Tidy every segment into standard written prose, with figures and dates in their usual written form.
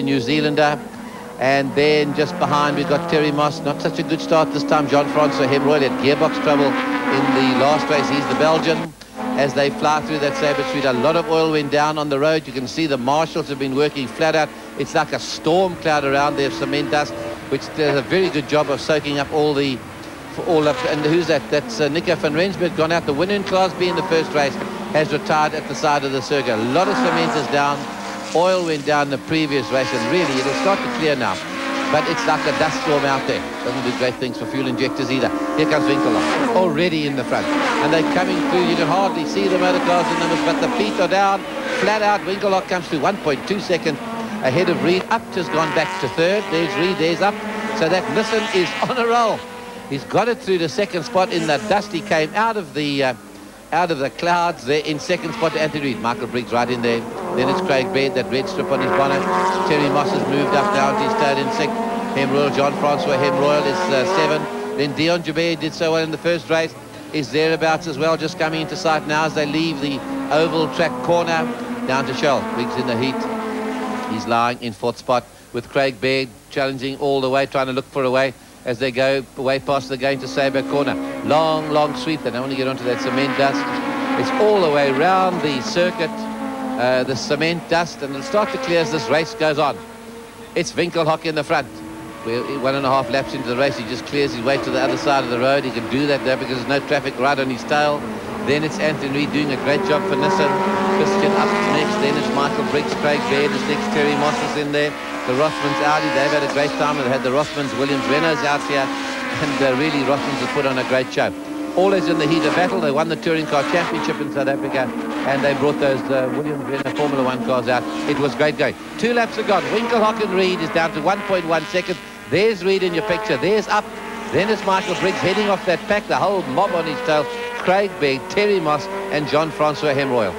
New Zealander. And then just behind we've got Terry Moss. Not such a good start this time. Jean-Francois Hemroy had gearbox trouble in the last race. He's the Belgian. As they fly through that Sabre Street, a lot of oil went down on the road. You can see the marshals have been working flat out. It's like a storm cloud around there of cement dust, which does a very good job of soaking up all up. And who's that? That's Nico van Rensburg, gone out. The winner in Class B in the first race has retired at the side of the circuit. A lot of cement is down. Oil went down the previous race, and really it'll start to clear now. But it's like a dust storm out there. Doesn't do great things for fuel injectors either. Here comes Winkelhock, already in the front. And they're coming through. You can hardly see the motor cars in numbers, but the feet are down, flat out. Winkelhock comes through 1.2 seconds ahead of Reed. Up just gone back to third. There's Reed, there's Up. So that Nissan is on a roll. He's got it through the second spot in the dust. He came out of the clouds there in second spot to Anthony Reed. Michael Briggs right in there. Then it's Craig Baird, that red strip on his bonnet. Terry Moss has moved up now. He's third in sixth. Hemroyal, Jean-Francois Hemroyal is seven. Then Dion Joubert did so well in the first race. Is thereabouts as well, just coming into sight now as they leave the oval track corner down to Shell. Briggs in the heat. He's lying in fourth spot with Craig Baird challenging all the way, trying to look for a way as they go way past the going to Sabre corner. Long sweep. They don't want to get onto that cement dust. It's all the way round the circuit, the cement dust, and it'll start to clear as this race goes on. It's Winkelhock in the front. We're 1.5 laps into the race. He just clears his way to the other side of the road. He can do that there because there's no traffic right on his tail. Then it's Anthony Reid doing a great job for Nissan. Christian up next. Then it's Michael Briggs. Craig Baird is next. Terry Moss is in there. The Rothmans Audi, they've had a great time. They had the Rothmans, Williams, Renaults out here. And really, Rothmans have put on a great show. Always in the heat of battle. They won the Touring Car Championship in South Africa. And they brought those Williams, Renault Formula 1 cars out. It was great going. 2 laps are gone. Winkelhock and Reid is down to 1.1 seconds. There's Reid in your picture. There's Up. Then it's Michael Briggs heading off that pack. The whole mob on his tail. Craig Baird, Terry Moss, and Jean-Francois Hemroyal.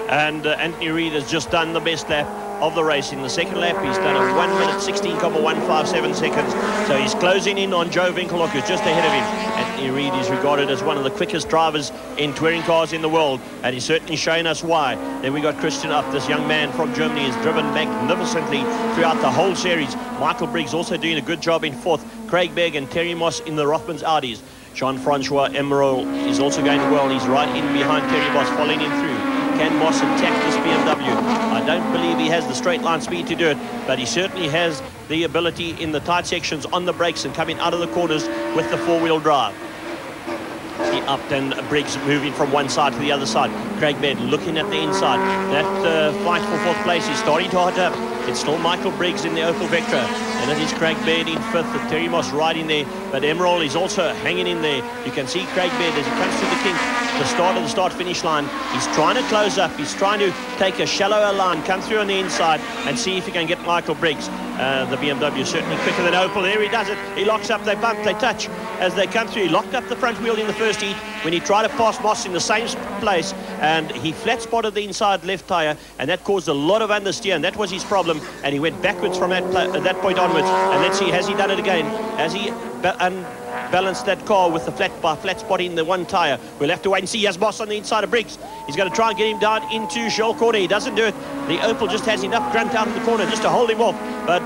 And Anthony Reid has just done the best lap of the race. In the second lap, he's done a 1 minute 16,157 seconds. So he's closing in on Joe Winkelhock, who's just ahead of him. Anthony Reid is regarded as one of the quickest drivers in touring cars in the world, and he's certainly showing us why. Then we got Christian Up. This young man from Germany has driven magnificently throughout the whole series. Michael Briggs also doing a good job in fourth. Craig Baird and Terry Moss in the Rothmans Audis. Jean-Francois Hemroyal is also going well. He's right in behind Terry Moss, following him through. Can Moss attack this BMW? I don't believe he has the straight line speed to do it, but he certainly has the ability in the tight sections on the brakes and coming out of the corners with the four-wheel drive. See Up and Briggs moving from one side to the other side. Craig Baird looking at the inside. That fight for fourth place is starting to hot up. It's still Michael Briggs in the Opel Vectra, and it is Craig Baird in fifth, with Terry Moss right in there, but Hemroyal is also hanging in there. You can see Craig Baird as he comes to the kink, the start of the start-finish line. He's trying to close up. He's trying to take a shallower line, come through on the inside, and see if he can get Michael Briggs. The BMW is certainly quicker than Opel. There he does it. He locks up. They bump. They touch as they come through. He locked up the front wheel in the first heat when he tried to pass Moss in the same place, and he flat spotted the inside left tyre, and that caused a lot of understeer, and that was his problem. And he went backwards from that point onwards. And let's see, has he done it again? Has he unbalanced that car with the flat spotting the one tyre? We'll have to wait and see. He has Moss on the inside of Briggs. He's going to try and get him down into Shell corner. He doesn't do it. The Opel just has enough grunt out of the corner just to hold him off. But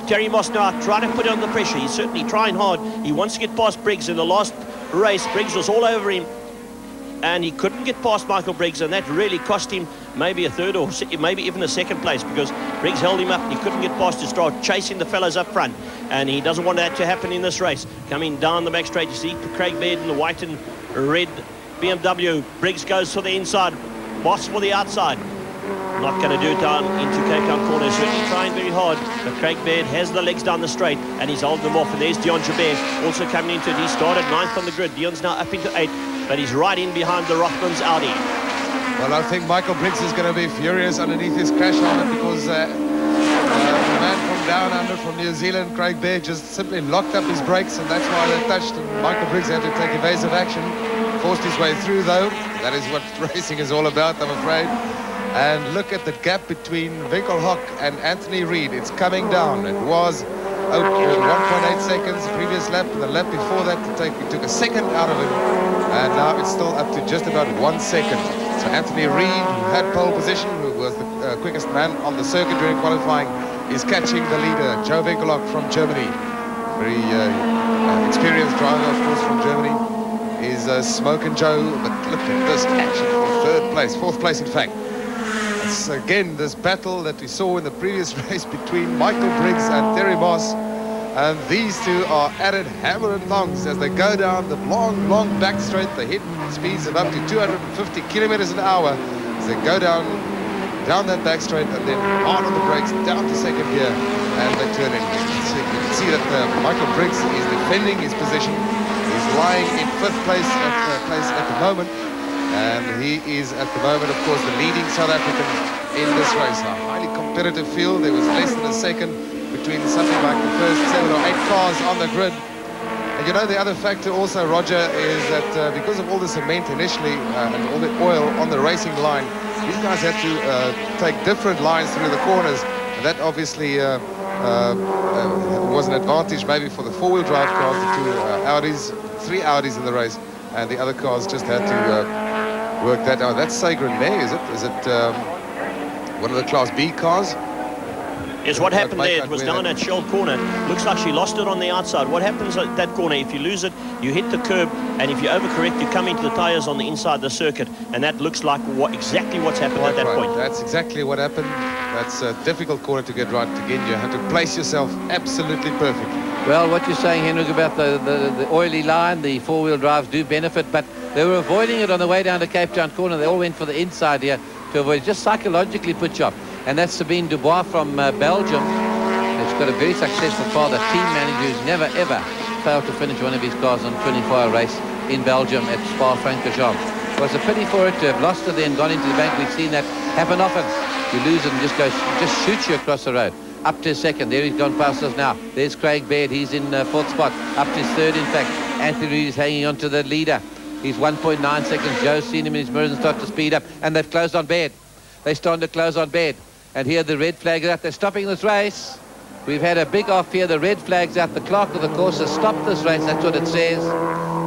Terry Moss now trying to put on the pressure. He's certainly trying hard. He wants to get past Briggs. In the last race, Briggs was all over him, and he couldn't get past Michael Briggs, and that really cost him maybe a third or maybe even a second place, because Briggs held him up and he couldn't get past to start chasing the fellas up front, and he doesn't want that to happen in this race. Coming down the back straight, you see Craig Baird in the white and red BMW. Briggs goes for the inside, Moss for the outside. Not going to do it down into Cape Town corner. Certainly trying very hard, but Craig Baird has the legs down the straight, and he's holding them off. And there's Dion Joubert also coming into it. He started 9th on the grid. Dion's now up into 8th, but he's right in behind the Rothmans Audi. Well, I think Michael Briggs is going to be furious underneath his crash helmet, because the man from down under from New Zealand, Craig Baird, just simply locked up his brakes, and that's why they touched, and Michael Briggs had to take evasive action. Forced his way through, though. That is what racing is all about, I'm afraid. And look at the gap between Winkelhock and Anthony Reid. It's coming down. It was 1.8 seconds the previous lap. The lap before that, it took a second out of him. And now it's still up to just about 1 second. So Anthony Reid, who had pole position, who was the quickest man on the circuit during qualifying, is catching the leader, Joe Winkelhock from Germany. Very experienced driver, of course, from Germany. Is Smoke and Joe, but look at this action for fourth place in fact. It's again this battle that we saw in the previous race between Michael Briggs and Terry Moss. And these two are at it hammer and tongs as they go down the long back straight. They hit speeds of up to 250 kilometers an hour as they go down that back straight and then hard on the brakes down to second gear and they turn in. You can see that Michael Briggs is defending his position. He's lying in fifth place at the moment, and he is at the moment, of course, the leading South African in this race. A highly competitive field. There was less than a second between something like the first 7 or 8 cars on the grid. And you know, the other factor also, Roger, is that because of all the cement initially and all the oil on the racing line, these guys had to take different lines through the corners. And that obviously was an advantage maybe for the four-wheel drive cars, the two Audis, 3 Audis in the race, and the other cars just had to work that out. That's Sagren there, is it? Is it one of the Class B cars? Yes, what happened there, it was down that Shell corner. Looks like she lost it on the outside. What happens at that corner, if you lose it, you hit the curb, and if you overcorrect, you come into the tyres on the inside of the circuit, and that looks like exactly what's happened at that point. That's exactly what happened. That's a difficult corner to get right. Again, you have to place yourself absolutely perfectly. Well, what you're saying, Henrik, about the oily line, the four-wheel drives do benefit, but they were avoiding it on the way down to Cape Town corner. They all went for the inside here to avoid, just psychologically put you off. And that's Sabine Dubois from Belgium. It's got a very successful father, team manager who's never, ever failed to finish one of his cars on a 24-hour race in Belgium at Spa-Francorchamps. It was a pity for it to have lost it, then gone into the bank. We've seen that happen often. You lose it and just shoots you across the road. Up to second. There he's gone past us now. There's Craig Baird. He's in fourth spot. Up to third, in fact. Anthony Reid is hanging on to the leader. He's 1.9 seconds. Joe's seen him in his mirrors and started to speed up. And they've closed on Baird. They're starting to close on Baird. And here the red flag is out. They're stopping this race. We've had a big off here. The red flag's out. The clerk of the course has stopped this race. That's what it says.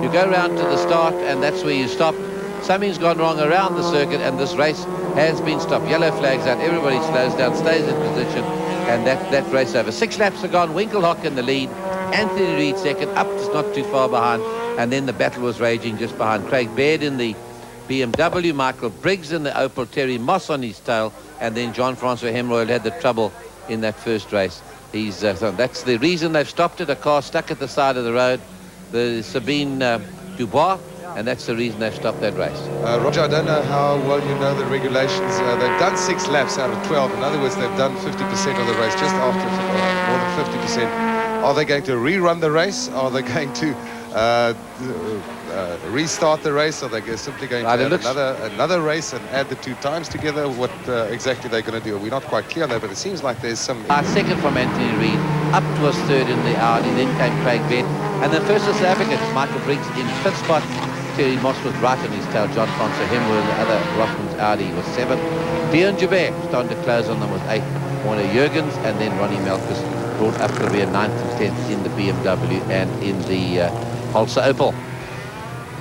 You go round to the start, and that's where you stop. Something's gone wrong around the circuit, and this race has been stopped. Yellow flag's out. Everybody slows down, stays in position, and that race over. 6 laps are gone. Winkelhock in the lead. Anthony Reid second. Up is not too far behind. And then the battle was raging just behind. Craig Baird in the BMW, Michael Briggs in the Opel, Terry Moss on his tail, and then Jean-Francois Hemroy had the trouble in that first race. So that's the reason they've stopped it. A car stuck at the side of the road, the Sabine Dubois, and that's the reason they've stopped that race. Roger, I don't know how well you know the regulations. They've done 6 laps out of 12. In other words, they've done 50% of the race, just after more than 50%. Are they going to rerun the race? Are they going to restart the race? Are they simply going to add another race and add the 2 times together? What exactly they're going to do? We're not quite clear on that, but it seems like there's some... Second from Anthony Reid. Up was third in the Audi, then came Craig Baird. And then first was South Africans, Michael Briggs in 5th spot. Terry Moss was right on his tail. Jean-Francois Hemroy, the other Rothman's Audi, was 7th. Dion Joubert starting to close on them was 8th. Warner Jurgens, and then Ronnie Melkus brought up to be a 9th and 10th in the BMW and in the Holzer Opel.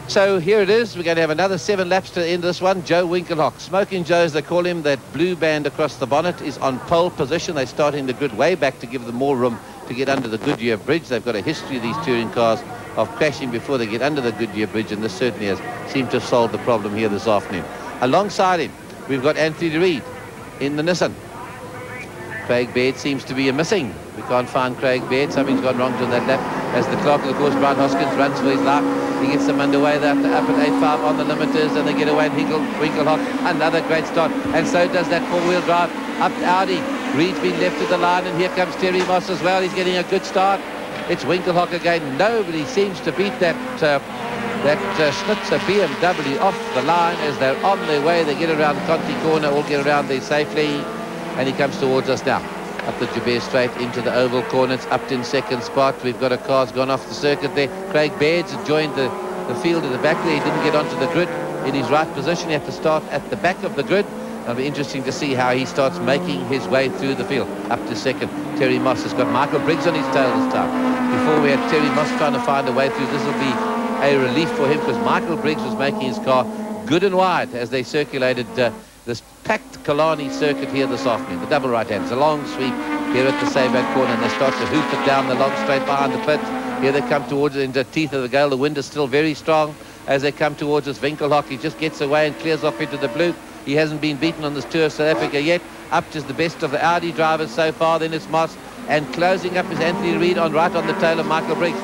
So here it is. We're going to have another 7 laps to end this one. Joe Winkelhock, Smoking Joe as they call him, that blue band across the bonnet, is on pole position. They're starting the grid way back to give them more room to get under the Goodyear Bridge. They've got a history of these touring cars of crashing before they get under the Goodyear Bridge, and this certainly has seemed to have solved the problem here this afternoon. Alongside him, we've got Anthony Reid in the Nissan. Craig Baird seems to be missing. We can't find Craig Baird. Something's gone wrong to that lap. As the clerk of the course, Brian Hoskins, runs for his life. He gets them underway. They're up at 8.5 on the limiters, and they get away. And Winkelhock, another great start. And so does that four-wheel drive up Audi. Reid's been left to the line, and here comes Terry Moss as well. He's getting a good start. It's Winkelhock again. Nobody seems to beat that Schnitzer BMW off the line as they're on their way. They get around Conti corner, all get around there safely. And he comes towards us now. Up the Joubert straight into the oval corner. It's up in 2nd spot. We've got a car's gone off the circuit there. Craig Baird's joined the field at the back there. He didn't get onto the grid in his right position. He had to start at the back of the grid. It'll be interesting to see how he starts making his way through the field. Up to 2nd. Terry Moss has got Michael Briggs on his tail this time. Before we had Terry Moss trying to find a way through. This will be a relief for him because Michael Briggs was making his car good and wide as they circulated this packed Killarney circuit here this afternoon. The double right hand. It's a long sweep here at the Sabat corner, and they start to hoop it down the long straight behind the pit. Here they come towards it in the teeth of the gale. The wind is still very strong as they come towards us. Winkelhock, he just gets away and clears off into the blue. He hasn't been beaten on this tour of South Africa yet. Up to the best of the Audi drivers so far. Then it's Moss, and closing up is Anthony Reid right on the tail of Michael Briggs.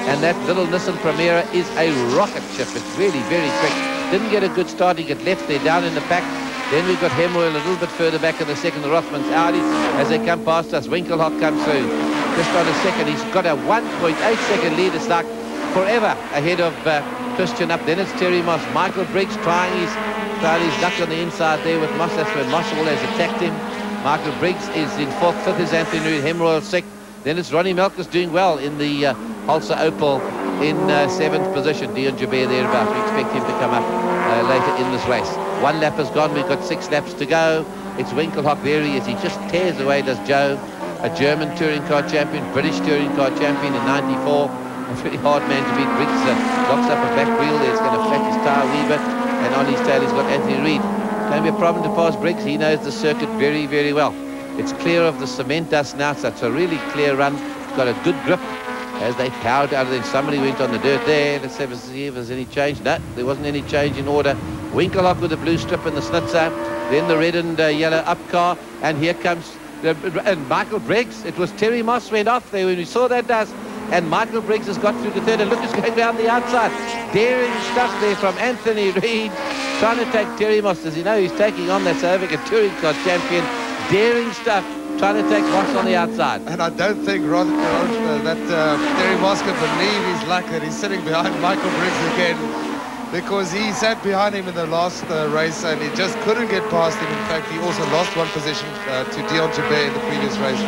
And that little Nissan Primera is a rocket ship. It's really very quick. Didn't get a good start. He got left there down in the pack. Then we've got Hemroy a little bit further back in the second, the Rothmans Audi. As they come past us, Winkelhock comes through. Just on a second, he's got a 1.8-second lead. It's like forever ahead of Christian up. Then it's Terry Moss. Michael Briggs trying his luck on the inside there with Moss. That's when Moss always attacked him. Michael Briggs is in fourth. Fifth is Anthony Reid. Hemroy sixth. Then it's Ronnie Melkers doing well in the Holzer Opel in seventh position. Dion Jabir thereabouts. We expect him to come up later in this race. One lap has gone. We've got 6 laps to go. It's Winkelhock. There he is. He just tears away, does Joe. A German touring car champion, British touring car champion in '94. A very hard man to beat. Briggs locks up a back wheel there. It's going to flat his tyre a wee bit. And on his tail he's got Anthony Reid. Going to be a problem to pass Briggs. He knows the circuit very, very well. It's clear of the cement dust now, so it's a really clear run. It's got a good grip as they powered out of there. Somebody went on the dirt there. Let's have a see if there's any change. No, there wasn't any change in order. Winkelhock with the blue strip and the Snitzer. Then the red and yellow up car. And here comes and Michael Briggs. It was Terry Moss went off there when we saw that dust. And Michael Briggs has got through the third. And look, he's going down the outside. Daring stuff there from Anthony Reid. Trying to take Terry Moss. As you know, he's taking on that South African touring car champion. Daring stuff. Trying to take Moss on the outside. And I don't think Terry Moss can believe his luck that he's sitting behind Michael Briggs again, because he sat behind him in the last race and he just couldn't get past him. In fact, he also lost one position to Dion Jabir in the previous race.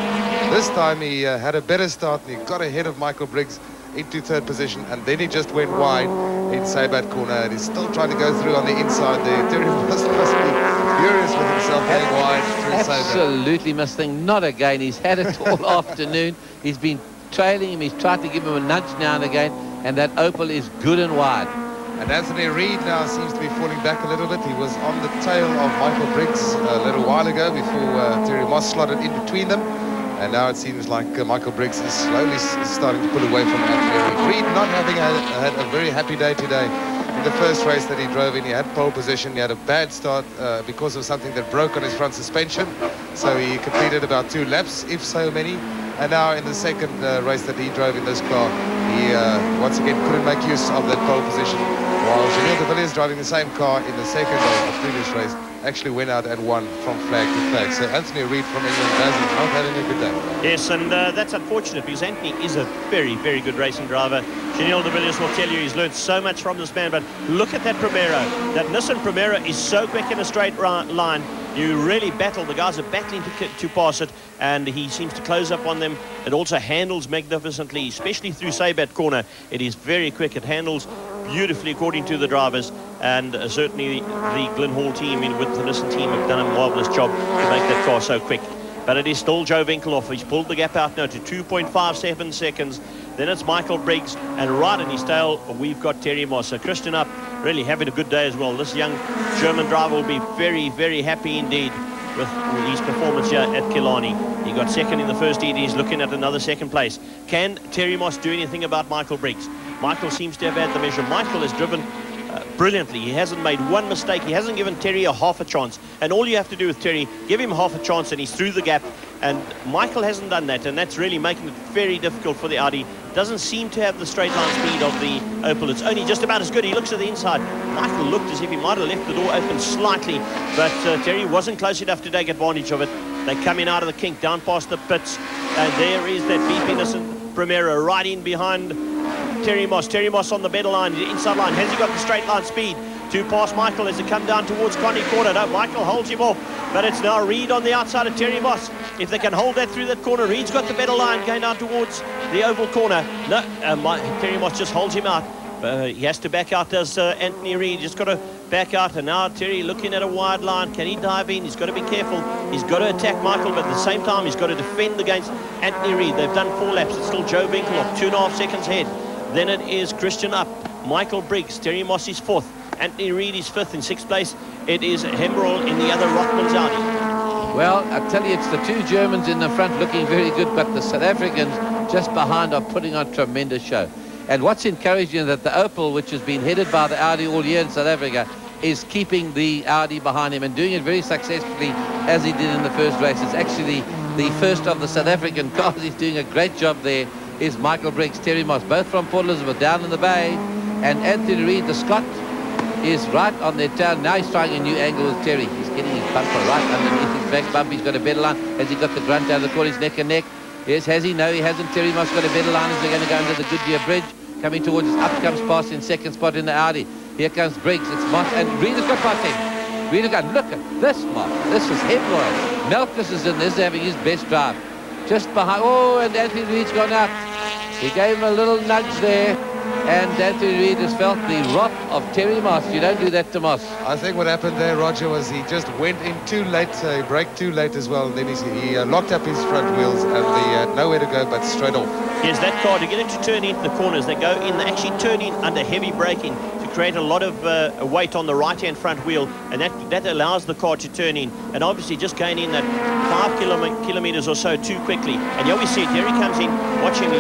This time he had a better start and he got ahead of Michael Briggs into third position, and then he just went wide in Sabat corner, and he's still trying to go through on the inside there. Terry must be furious with himself going wide through Sabat. Absolutely must think, not again. He's had it all afternoon. He's been trailing him. He's tried to give him a nudge now and again, and that Opel is good and wide. And Anthony Reid now seems to be falling back a little bit. He was on the tail of Michael Briggs a little while ago before Terry Moss slotted in between them. And now it seems like Michael Briggs is slowly starting to pull away from Anthony Reid. Reid not having had a very happy day today. In the first race that he drove in, he had pole position. He had a bad start because of something that broke on his front suspension. So he completed about 2 laps, if so many. And now in the second race that he drove in this car, he once again couldn't make use of that pole position. While Janelle de Villiers, driving the same car in the second race, the previous race, actually went out and won from flag to flag. So Anthony Reid from England is not having a good day. Yes, and that's unfortunate because Anthony is a very, very good racing driver. Janelle de Villiers will tell you he's learned so much from this man, but look at that Primera. That Nissan Primera is so quick in a straight line. You really battle. The guys are battling to pass it, and he seems to close up on them. It also handles magnificently, especially through Sabat corner. It is very quick. It handles beautifully according to the drivers, and certainly the Glen Hall team with the Nissan team have done a marvellous job to make that car so quick. But it is still Joe Winkelhock. He's pulled the gap out now to 2.57 seconds. Then it's Michael Briggs, and right in his tail we've got Terry Moss. So Christian Up really having a good day as well. This young German driver will be very, very happy indeed with his performance here at Killarney. He got second in the first heat. He's looking at another second place. Can Terry Moss do anything about Michael Briggs? Michael seems to have had the measure. Michael has driven brilliantly. He hasn't made one mistake. He hasn't given Terry a half a chance. And all you have to do with Terry, give him half a chance and he's through the gap. And Michael hasn't done that, and that's really making it very difficult for the Audi. Doesn't seem to have the straight line speed of the Opel. It's only just about as good. He looks at the inside. Michael looked as if he might have left the door open slightly, but Terry wasn't close enough to take advantage of it. They're coming out of the kink, down past the pits, and there is that beepy Nissan Primera right in behind Terry Moss. Terry Moss on the better line, the inside line. Has he got the straight line speed to pass Michael as they come down towards Connie corner? No, Michael holds him off, but it's now Reid on the outside of Terry Moss. If they can hold that through that corner, Reid's got the better line going down towards the oval corner. No, Terry Moss just holds him out. He has to back out, does Anthony Reid. Just got to back out, and now Terry looking at a wide line. Can he dive in? He's got to be careful. He's got to attack Michael, but at the same time he's got to defend against Anthony Reid. They've done 4 laps. It's still Joe Winkelhock, 2.5 seconds ahead. Then it is Christian Up, Michael Briggs, Terry Moss is 4th, Anthony Reid is 5th. In 6th place it is Hemroll in the other Rothmans Audi. Well, I tell you, it's the two Germans in the front looking very good, but the South Africans just behind are putting on tremendous show. And what's encouraging is that the Opel, which has been headed by the Audi all year in South Africa, is keeping the Audi behind him and doing it very successfully as he did in the first race. It's actually the first of the South African cars. He's doing a great job there. Is Michael Briggs, Terry Moss, both from Port Elizabeth, down in the bay. And Anthony Reid, the Scot, is right on their tail. Now he's trying a new angle with Terry. He's getting his bumper right underneath his back bump. He's got a better line. Has he got the grunt out of the corner? His neck and neck. Yes, has he? No, he hasn't. Terry Moss got a better line as they're going to go under the Goodyear Bridge. Coming towards us. Up comes Pass in second spot in the Audi. Here comes Briggs. It's Moss. And Reid has got past him. Reid has got, look at this, Moss. This is Hemroy. Malchus is in this, having his best drive. Just behind. Oh, and Anthony Reid's gone out. He gave him a little nudge there. And Anthony Reid has felt the wrath of Terry Moss. You don't do that to Moss. I think what happened there, Roger, was he just went in too late. He braked too late as well. And then he locked up his front wheels and he had nowhere to go but straight off. Yes, that car, to get it to turn into the corners, they go in, they actually turn in under heavy braking to create a lot of weight on the right-hand front wheel, and that allows the car to turn in. And obviously just going in that 5 kilometers or so too quickly. And you always see it, here he comes in, watch him, he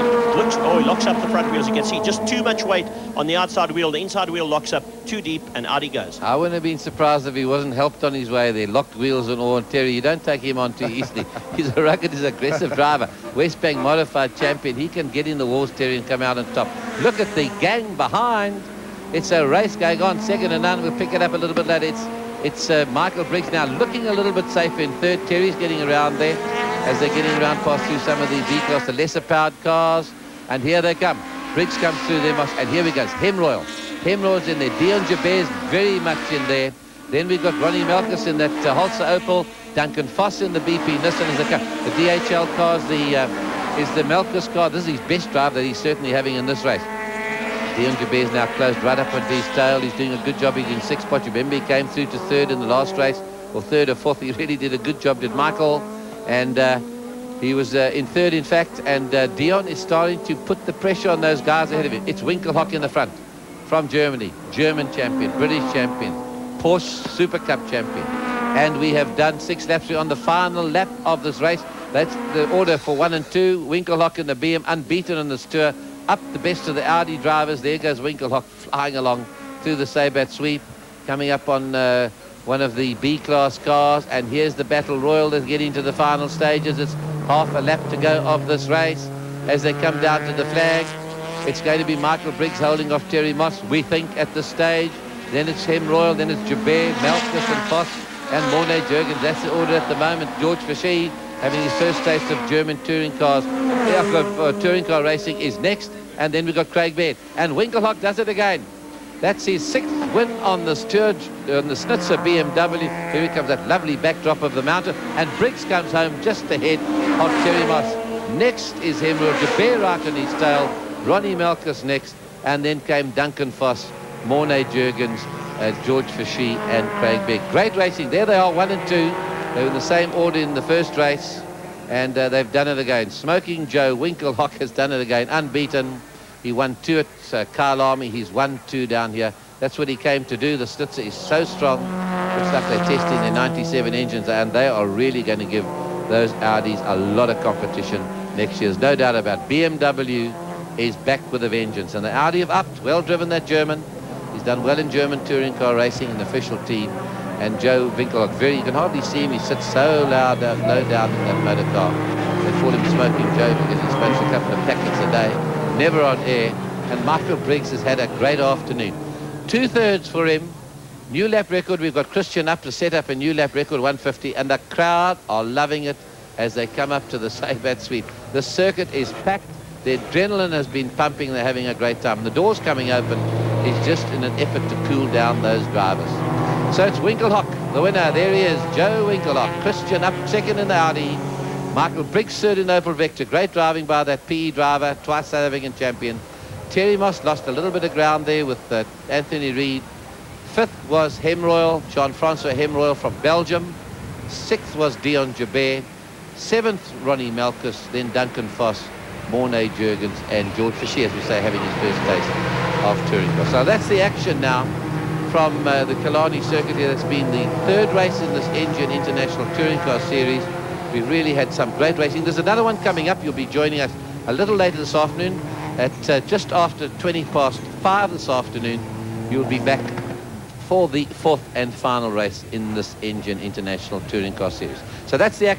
locks up the front wheels. You can see just too much weight on the outside wheel. The inside wheel locks up too deep, and out he goes. I wouldn't have been surprised if he wasn't helped on his way there. Locked wheels and all. And Terry, you don't take him on too easily. He's a rugged, he's an aggressive driver. West Bank modified champion. He can get in the walls, Terry, and come out on top. Look at the gang behind. It's a race going on, second and none. We'll pick it up a little bit later. It's Michael Briggs now looking a little bit safer in third. Terry's getting around there as they're getting around past through some of the B-class, the lesser powered cars. And here they come. Briggs comes through them, and here he goes. Hemroyal. Hemroyal's in there. Dion Jabert's very much in there. Then we've got Ronnie Malchus in that Holzer Opel. Duncan Foss in the BP Nissan as they come. The DHL car is the Malchus car. This is his best drive that he's certainly having in this race. Dion Jabert's now closed right up onto his tail. He's doing a good job. He's in sixth spot. Remember, he came through to third in the last race, or third or fourth. He really did a good job, did Michael. And he was in third, in fact. And Dion is starting to put the pressure on those guys ahead of him. It's Winkelhock in the front from Germany. German champion, British champion, Porsche Super Cup champion. And we have done 6 laps. We're on the final lap of this race. That's the order for 1 and 2. Winkelhock in the BM, unbeaten on this tour. Up the best of the Audi drivers. There goes Winkelhock flying along through the Sabat sweep, coming up on one of the B-class cars. And here's the Battle Royal that's getting to the final stages. It's half a lap to go of this race as they come down to the flag. It's going to be Michael Briggs holding off Terry Moss, we think, at this stage. Then it's Hemroyal, then it's Jabert, Malchus and Foss and Mornay Jurgens. That's the order at the moment. George Fischer, having his first taste of German touring cars. Touring car racing is next. And then we've got Craig Baird. And Winkelhock does it again. That's his 6th win on this tour, on the Schnitzer BMW. Here he comes, that lovely backdrop of the mountain. And Briggs comes home just ahead of Terry Moss. Next is Hemroyal, Jabert right on his tail. Ronnie Malchus next. And then came Duncan Foss, Mornay Jurgens, George Fischer and Craig Baird. Great racing. There they are, 1 and 2. They were in the same order in the first race. And they've done it again. Smoking Joe Winkelhock has done it again, unbeaten. He won 2 at Kyalami. He's won 2 down here. That's what he came to do. The Schnitzer is so strong. Looks like they're testing their 97 engines, and they are really going to give those Audis a lot of competition next year. There's no doubt about it. BMW is back with a vengeance, and the Audi have upped. Well driven, that German. He's done well in German touring car racing, an official team. And Joe Winkelhock, you can hardly see him. He sits so low down in that motor car. They call him Smoking Joe because he smokes a couple of packets a day, never on air. And Michael Briggs has had a great afternoon. 2/3 for him. New lap record. We've got Christian up to set up a new lap record, 150. And the crowd are loving it as they come up to the Sabat sweep. The circuit is packed. The adrenaline has been pumping. They're having a great time. The doors coming open is just in an effort to cool down those drivers. So it's Winkelhock, the winner. There he is, Joe Winkelhock. Christian up second in the Audi. Michael Briggs third in Opel Vector. Great driving by that PE driver, twice South African champion. Terry Moss lost a little bit of ground there with Anthony Reid. 5th was Hemroyal, Jean-Francois Hemroyal from Belgium. 6th was Dion Jabert. 7th, Ronnie Malchus. Then Duncan Foss, Mornay Jurgens, and George Fischer, as we say, having his first taste of touring. So that's the action now from the Killarney circuit here. It's been the third race in this Engen International Touring Car Series. We've really had some great racing. There's another one coming up. You'll be joining us a little later this afternoon at just after 5:20 this afternoon. You'll be back for the fourth and final race in this Engen International Touring Car Series. So that's the action.